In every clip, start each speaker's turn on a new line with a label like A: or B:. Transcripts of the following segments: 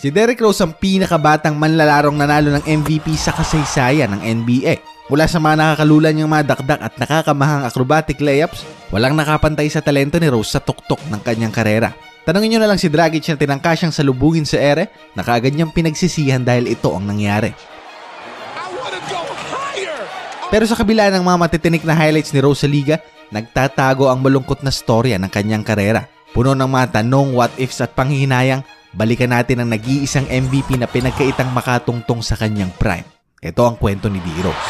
A: Si Derrick Rose ang pinakabatang manlalarong nanalo ng MVP sa kasaysayan ng NBA. Mula sa mga nakakalulan niyang mga dakdak at nakakamahang acrobatic layups, walang nakapantay sa talento ni Rose sa tuktok ng kanyang karera. Tanungin niyo na lang si Dragic na tinangka siyang salubungin sa ere na kaagad niyang pinagsisihan dahil ito ang nangyari. Pero sa kabila ng mga matitinik na highlights ni Rose sa liga, nagtatago ang malungkot na storya ng kanyang karera. Puno ng mga tanong, what ifs at panghihinayang, balikan natin ang nag-iisang MVP na pinagkaitang makatungtong sa kanyang prime. Ito ang kwento ni D. Rose.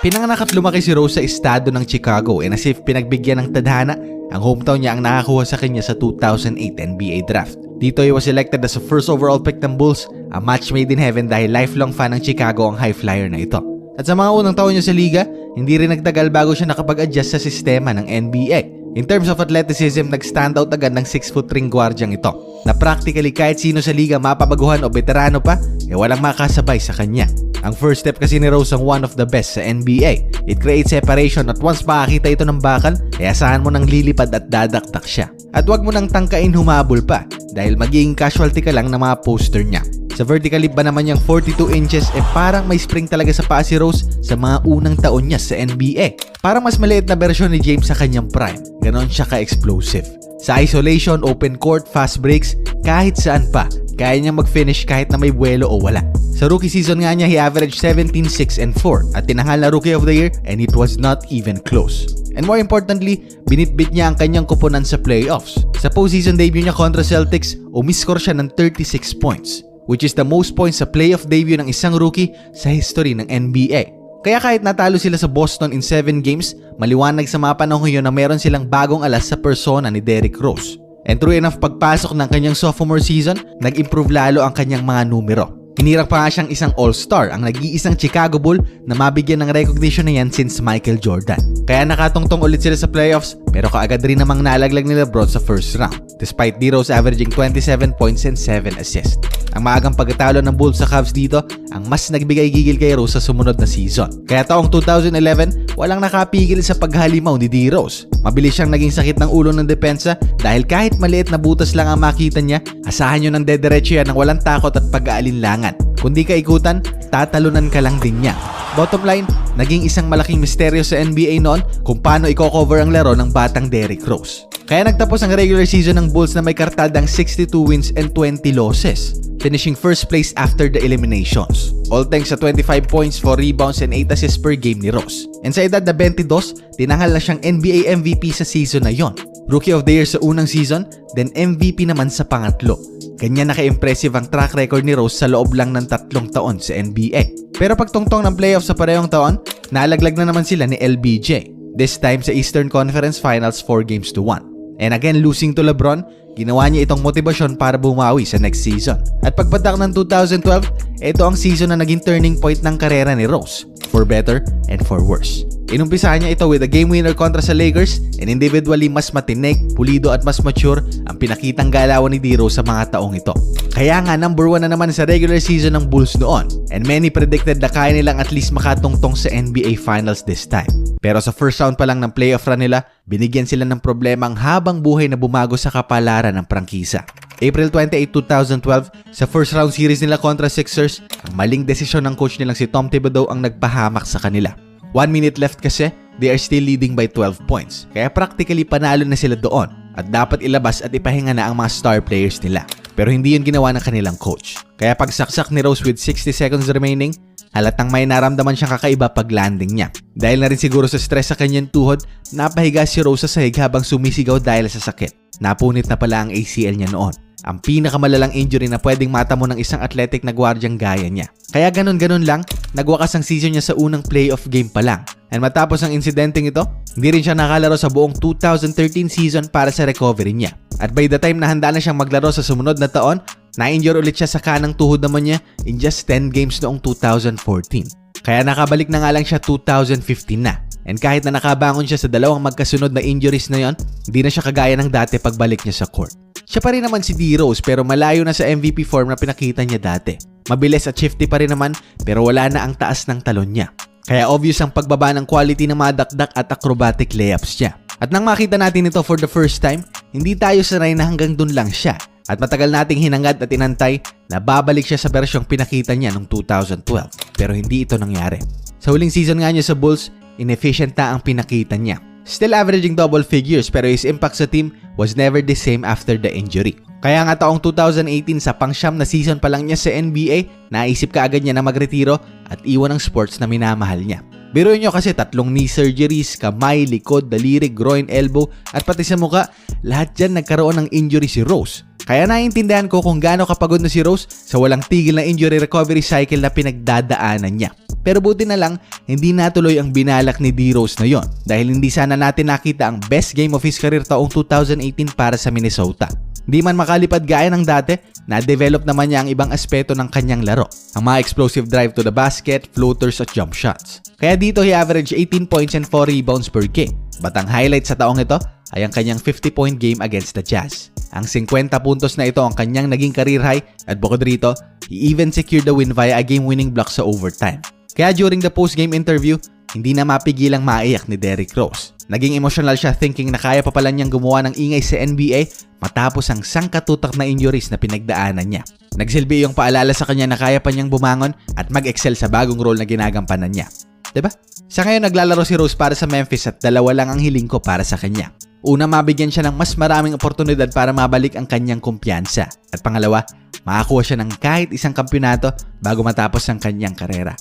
A: Pinanganak at lumaki si Rose sa estado ng Chicago and as if pinagbigyan ng tadhana, ang hometown niya ang nakakuha sa kanya sa 2008 NBA draft. Dito he was selected as a first overall pick ng Bulls, a match made in heaven dahil lifelong fan ng Chicago ang high flyer na ito. At sa mga unang taon niya sa liga, hindi rin nagtagal bago siya nakapag-adjust sa sistema ng NBA. In terms of athleticism, nag-stand out agad ng 6'3" gwardyang ito na practically kahit sino sa liga mapapaguhan o veterano pa, walang makasabay sa kanya. Ang first step kasi ni Rose ang one of the best sa NBA. It creates separation at once makakita ito ng bakal, asahan mo nang lilipad at dadaktak siya. At wag mo nang tangkain humabol pa dahil magiging casualty ka lang ng mga poster niya. Sa vertical leap ba naman niyang 42 inches parang may spring talaga sa paa si Rose sa mga unang taon niya sa NBA. Parang mas maliit na bersyon ni James sa kanyang prime. Ganon siya ka-explosive. Sa isolation, open court, fast breaks, kahit saan pa, kaya niya mag-finish kahit na may buwelo o wala. Sa rookie season nga niya, he averaged 17, 6, and 4 at tinanghal na Rookie of the Year and it was not even close. And more importantly, binitbit niya ang kanyang kuponan sa playoffs. Sa postseason debut niya kontra Celtics, umiscore siya ng 36 points, which is the most points sa playoff debut ng isang rookie sa history ng NBA. Kaya kahit natalo sila sa Boston in 7 games, maliwanag sa mga panahon yun na meron silang bagong alas sa persona ni Derrick Rose. And true enough, pagpasok ng kanyang sophomore season, nag-improve lalo ang kanyang mga numero. Hinirang pa nga siyang isang all-star, ang nag-iisang Chicago Bull na mabigyan ng recognition na yan since Michael Jordan. Kaya nakatungtong ulit sila sa playoffs, pero kaagad rin namang nalaglag ni LeBron sa first round, despite D. Rose averaging 27 points and 7 assists. Ang maagang pagkatalo ng Bulls sa Cavs dito, ang mas nagbigay gigil kay Rose sa sumunod na season. Kaya taong 2011, walang nakapigil sa paghalimaw ni D. Rose. Mabilis siyang naging sakit ng ulo ng depensa dahil kahit maliit na butas lang ang makita niya, asahan nyo ng dederecho yan ng walang takot at pag-aalinlangan. Kung di ka ikutan, tatalunan ka lang din niya. Bottom line, naging isang malaking misteryo sa NBA noon kung paano i-cover ang laro ng batang Derrick Rose. Kaya nagtapos ang regular season ng Bulls na may kartadang 62 wins and 20 losses, finishing first place after the eliminations. All thanks sa 25 points, 4 rebounds, and 8 assists per game ni Rose. And sa edad na 22, tinanghal na siyang NBA MVP sa season na yon. Rookie of the Year sa unang season, then MVP naman sa pangatlo. Ganyan naka-impressive ang track record ni Rose sa loob lang ng 3 taon sa NBA. Pero pagtungtong ng playoffs sa parehong taon, nalaglag na naman sila ni LBJ. This time sa Eastern Conference Finals 4-1. And again, losing to LeBron, ginawa niya itong motibasyon para bumawi sa next season. At pagpatak ng 2012, ito ang season na naging turning point ng karera ni Rose, for better and for worse. Inumpisahan niya ito with a game winner kontra sa Lakers, and individually mas matinig, pulido at mas mature ang pinakitang galawan ni D. Rose sa mga taong ito. Kaya nga number 1 na naman sa regular season ng Bulls noon, and many predicted na kaya nilang at least makatungtong sa NBA Finals this time. Pero sa first round pa lang ng playoff run nila, binigyan sila ng problema ang habang buhay na bumago sa kapalaran ng prangkisa. April 28, 2012, sa first round series nila kontra Sixers, ang maling desisyon ng coach nilang si Tom Thibodeau ang nagpahamak sa kanila. 1 minute left kasi, they are still leading by 12 points. Kaya practically panalo na sila doon at dapat ilabas at ipahinga na ang mga star players nila. Pero hindi yun ginawa ng kanilang coach. Kaya pagsaksak ni Rose with 60 seconds remaining, halatang may naramdaman siyang kakaiba pag landing niya. Dahil na rin siguro sa stress sa kanyang tuhod, napahiga si Rose sa sahig habang sumisigaw dahil sa sakit. Napunit na pala ang ACL niya noon. Ang pinakamalalang injury na pwedeng matamo ng isang athletic na gwardyang gaya niya. Kaya ganun-ganun lang, nagwakas ang season niya sa unang playoff game pa lang. And matapos ang insidenteng ito, hindi rin siya nakalaro sa buong 2013 season para sa recovery niya. At by the time na handa na siyang maglaro sa sumunod na taon, na-injure ulit siya sa kanang tuhod naman niya in just 10 games noong 2014. Kaya nakabalik na nga lang siya 2015 na. And kahit na nakabangon siya sa dalawang magkasunod na injuries na yon, hindi na siya kagaya ng dati pagbalik niya sa court. Siya pa rin naman si D. Rose pero malayo na sa MVP form na pinakita niya dati. Mabilis at shifty pa rin naman pero wala na ang taas ng talon niya. Kaya obvious ang pagbaba ng quality ng mga dakdak at acrobatic layups niya. At nang makita natin ito for the first time, hindi tayo sanay na hanggang dun lang siya. At matagal nating hinangad at inantay na babalik siya sa bersyong pinakita niya noong 2012. Pero hindi ito nangyari. Sa huling season nga niya sa Bulls, inefficient na ang pinakita niya. Still averaging double figures pero his impact sa team was never the same after the injury. Kaya nga taong 2018 sa pang-siyam na season pa lang niya sa NBA, naisip kaagad niya na magretiro at iwan ang sports na minamahal niya. Biruin nyo kasi 3 knee surgeries, kamay, likod, daliri, groin, elbow at pati sa muka, lahat dyan nagkaroon ng injury si Rose. Kaya naiintindihan ko kung gaano kapagod na si Rose sa walang tigil na injury recovery cycle na pinagdadaanan niya. Pero buti na lang, hindi natuloy ang binalak ni D. Rose na yon dahil hindi sana natin nakita ang best game of his career taong 2018 para sa Minnesota. Di man makalipad gaya ng dati, na-develop naman niya ang ibang aspeto ng kanyang laro. Ang mga explosive drive to the basket, floaters at jump shots. Kaya dito he averaged 18 points and 4 rebounds per game. But ang highlight sa taong ito ay ang kanyang 50-point game against the Jazz. Ang 50 puntos na ito ang kanyang naging career high at bukod rito, he even secured the win via a game-winning block sa overtime. Kaya during the post-game interview, hindi na mapigilang maiyak ni Derrick Rose. Naging emotional siya thinking na kaya pa pala niyang gumawa ng ingay sa NBA matapos ang sangkatutak na injuries na pinagdaanan niya. Nagsilbi yung paalala sa kanya na kaya pa niyang bumangon at mag-excel sa bagong role na ginagampanan niya. Diba? Sa ngayon naglalaro si Rose para sa Memphis at 2 lang ang hiling ko para sa kanya. Una, mabigyan siya ng mas maraming oportunidad para mabalik ang kanyang kumpiyansa. At pangalawa, makakuha siya ng kahit isang kampyonato bago matapos ang kanyang karera.